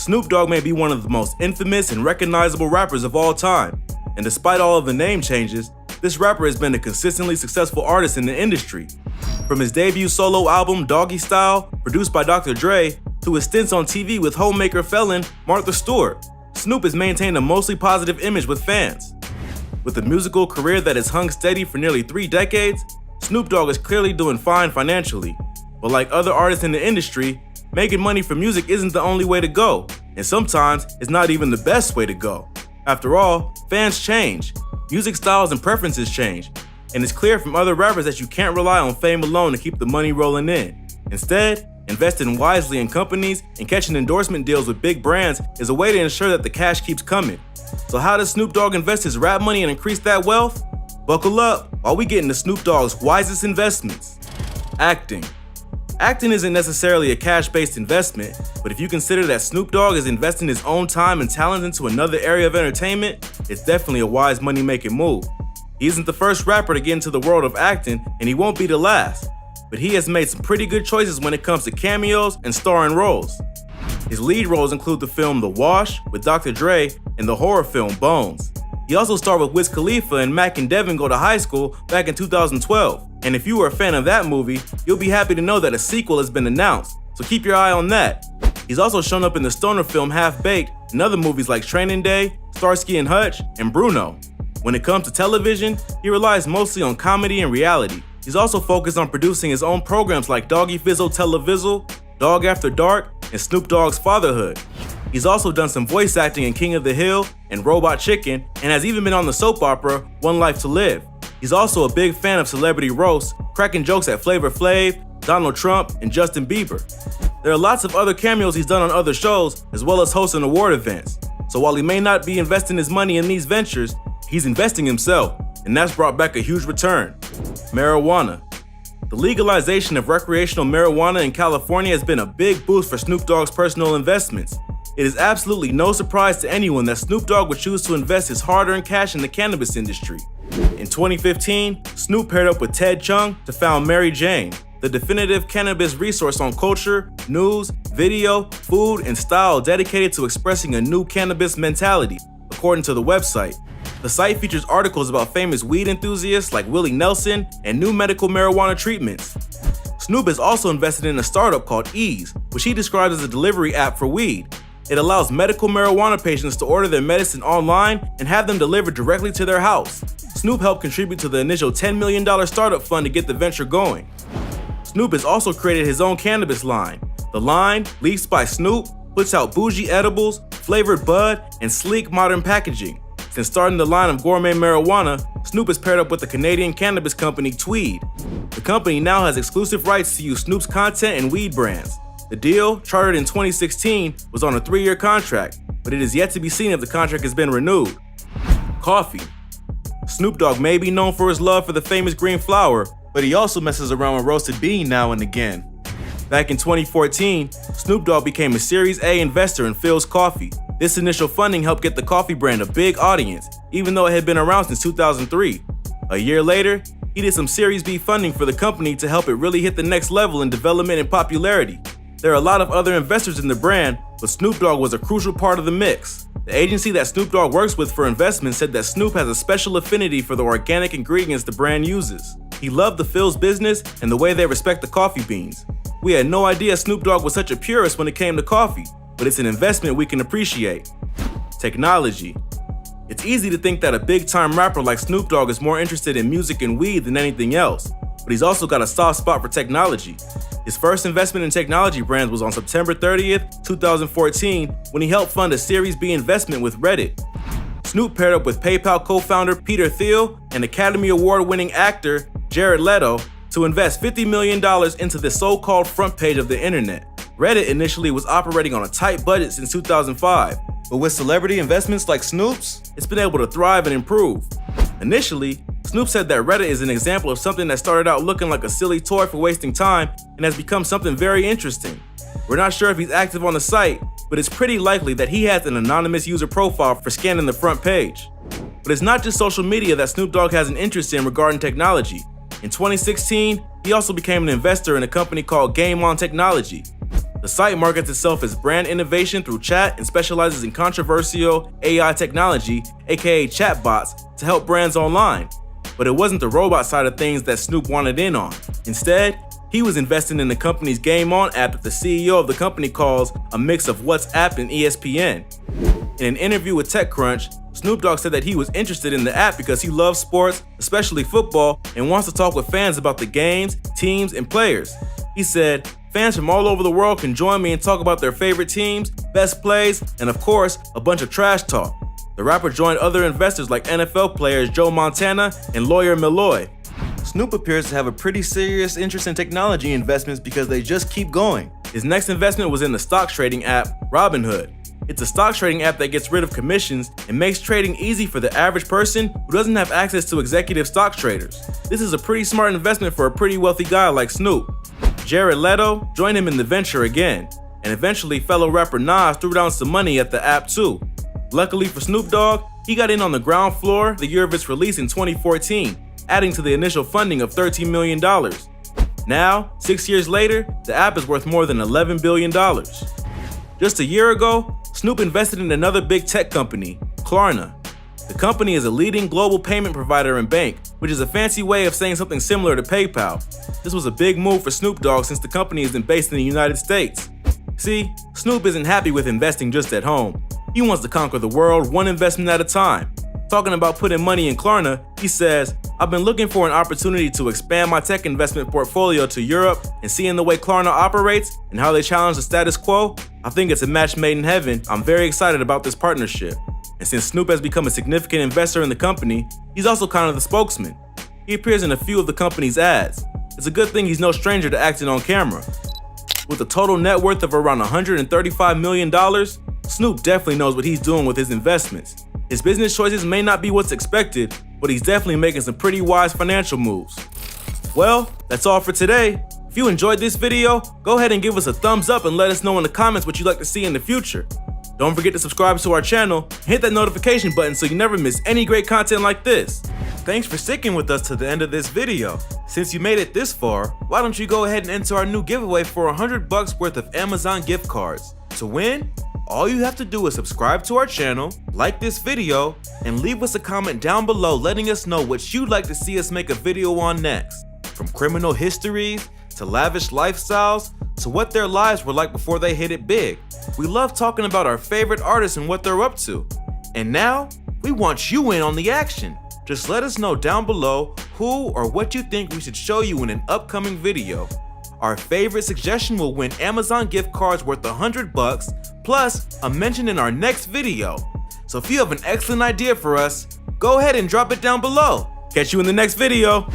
Snoop Dogg may be one of the most infamous and recognizable rappers of all time, and despite all of the name changes, this rapper has been a consistently successful artist in the industry. From his debut solo album Doggy Style, produced by Dr. Dre, to his stints on TV with homemaker felon Martha Stewart, Snoop has maintained a mostly positive image with fans. With a musical career that has hung steady for nearly 3 decades, Snoop Dogg is clearly doing fine financially. But like other artists in the industry, making money from music isn't the only way to go, and sometimes it's not even the best way to go. After all, fans change, music styles and preferences change, and it's clear from other rappers that you can't rely on fame alone to keep the money rolling in. Instead, investing wisely in companies and catching endorsement deals with big brands is a way to ensure that the cash keeps coming. So how does Snoop Dogg invest his rap money and increase that wealth? Buckle up while we get into Snoop Dogg's wisest investments. Acting. Acting isn't necessarily a cash-based investment, but if you consider that Snoop Dogg is investing his own time and talent into another area of entertainment, it's definitely a wise money-making move. He isn't the first rapper to get into the world of acting, and he won't be the last, but he has made some pretty good choices when it comes to cameos and starring roles. His lead roles include the film The Wash with Dr. Dre and the horror film Bones. He also starred with Wiz Khalifa in Mac and Devin Go to High School back in 2012. And if you were a fan of that movie, you'll be happy to know that a sequel has been announced, so keep your eye on that. He's also shown up in the stoner film Half Baked and other movies like Training Day, Starsky and Hutch, and Bruno. When it comes to television, he relies mostly on comedy and reality. He's also focused on producing his own programs like Doggy Fizzle Televizzle, Dogg After Dark, and Snoop Dogg's Fatherhood. He's also done some voice acting in King of the Hill and Robot Chicken, and has even been on the soap opera One Life to Live. He's also a big fan of celebrity roasts, cracking jokes at Flavor Flav, Donald Trump, and Justin Bieber. There are lots of other cameos he's done on other shows, as well as hosting award events. So while he may not be investing his money in these ventures, he's investing himself, and that's brought back a huge return. Marijuana. The legalization of recreational marijuana in California has been a big boost for Snoop Dogg's personal investments. It is absolutely no surprise to anyone that Snoop Dogg would choose to invest his hard-earned cash in the cannabis industry. In 2015, Snoop paired up with Ted Chung to found Mary Jane, the definitive cannabis resource on culture, news, video, food, and style dedicated to expressing a new cannabis mentality, according to the website. The site features articles about famous weed enthusiasts like Willie Nelson and new medical marijuana treatments. Snoop has also invested in a startup called Ease, which he describes as a delivery app for weed. It allows medical marijuana patients to order their medicine online and have them delivered directly to their house. Snoop helped contribute to the initial $10 million startup fund to get the venture going. Snoop has also created his own cannabis line. The line, Leafs by Snoop, puts out bougie edibles, flavored bud, and sleek modern packaging. Since starting the line of gourmet marijuana, Snoop has paired up with the Canadian cannabis company Tweed. The company now has exclusive rights to use Snoop's content and weed brands. The deal, chartered in 2016, was on a 3-year contract, but it is yet to be seen if the contract has been renewed. Coffee. Snoop Dogg may be known for his love for the famous green flower, but he also messes around with roasted bean now and again. Back in 2014, Snoop Dogg became a Series A investor in Philz Coffee. This initial funding helped get the coffee brand a big audience, even though it had been around since 2003. A year later, he did some Series B funding for the company to help it really hit the next level in development and popularity. There are a lot of other investors in the brand, but Snoop Dogg was a crucial part of the mix. The agency that Snoop Dogg works with for investment said that Snoop has a special affinity for the organic ingredients the brand uses. He loved the Philz business and the way they respect the coffee beans. We had no idea Snoop Dogg was such a purist when it came to coffee, but it's an investment we can appreciate. Technology. It's easy to think that a big-time rapper like Snoop Dogg is more interested in music and weed than anything else, but he's also got a soft spot for technology. His first investment in technology brands was on September 30th, 2014, when he helped fund a Series B investment with Reddit. Snoop paired up with PayPal co-founder Peter Thiel and Academy Award-winning actor Jared Leto to invest $50 million into the so-called front page of the internet. Reddit initially was operating on a tight budget since 2005, but with celebrity investments like Snoop's, it's been able to thrive and improve. Initially, Snoop said that Reddit is an example of something that started out looking like a silly toy for wasting time and has become something very interesting. We're not sure if he's active on the site, but it's pretty likely that he has an anonymous user profile for scanning the front page. But it's not just social media that Snoop Dogg has an interest in regarding technology. In 2016, he also became an investor in a company called Game On Technology. The site markets itself as brand innovation through chat and specializes in controversial AI technology, aka chatbots, to help brands online. But it wasn't the robot side of things that Snoop wanted in on. Instead, he was investing in the company's Game On app that the CEO of the company calls a mix of WhatsApp and ESPN. In an interview with TechCrunch, Snoop Dogg said that he was interested in the app because he loves sports, especially football, and wants to talk with fans about the games, teams, and players. He said, "Fans from all over the world can join me and talk about their favorite teams, best plays, and of course, a bunch of trash talk." The rapper joined other investors like NFL players Joe Montana and lawyer Malloy. Snoop appears to have a pretty serious interest in technology investments because they just keep going. His next investment was in the stock trading app Robinhood. It's a stock trading app that gets rid of commissions and makes trading easy for the average person who doesn't have access to executive stock traders. This is a pretty smart investment for a pretty wealthy guy like Snoop. Jared Leto joined him in the venture again, and eventually fellow rapper Nas threw down some money at the app too. Luckily for Snoop Dogg, he got in on the ground floor the year of its release in 2014, adding to the initial funding of $13 million. Now, 6 years later, the app is worth more than $11 billion. Just a year ago, Snoop invested in another big tech company, Klarna. The company is a leading global payment provider and bank, which is a fancy way of saying something similar to PayPal. This was a big move for Snoop Dogg since the company isn't based in the United States. See, Snoop isn't happy with investing just at home. He wants to conquer the world one investment at a time. Talking about putting money in Klarna, he says, "I've been looking for an opportunity to expand my tech investment portfolio to Europe, and seeing the way Klarna operates and how they challenge the status quo, I think it's a match made in heaven. I'm very excited about this partnership." And since Snoop has become a significant investor in the company, he's also kind of the spokesman. He appears in a few of the company's ads. It's a good thing he's no stranger to acting on camera. With a total net worth of around $135 million, Snoop definitely knows what he's doing with his investments. His business choices may not be what's expected, but he's definitely making some pretty wise financial moves. Well, that's all for today. If you enjoyed this video, go ahead and give us a thumbs up and let us know in the comments what you'd like to see in the future. Don't forget to subscribe to our channel and hit that notification button so you never miss any great content like this. Thanks for sticking with us to the end of this video. Since you made it this far, why don't you go ahead and enter our new giveaway for $100 worth of Amazon gift cards. To win, all you have to do is subscribe to our channel, like this video, and leave us a comment down below letting us know what you'd like to see us make a video on next. From criminal histories, to lavish lifestyles, to what their lives were like before they hit it big. We love talking about our favorite artists and what they're up to. And now, we want you in on the action. Just let us know down below who or what you think we should show you in an upcoming video. Our favorite suggestion will win Amazon gift cards worth $100 plus a mention in our next video. So if you have an excellent idea for us, go ahead and drop it down below. Catch you in the next video.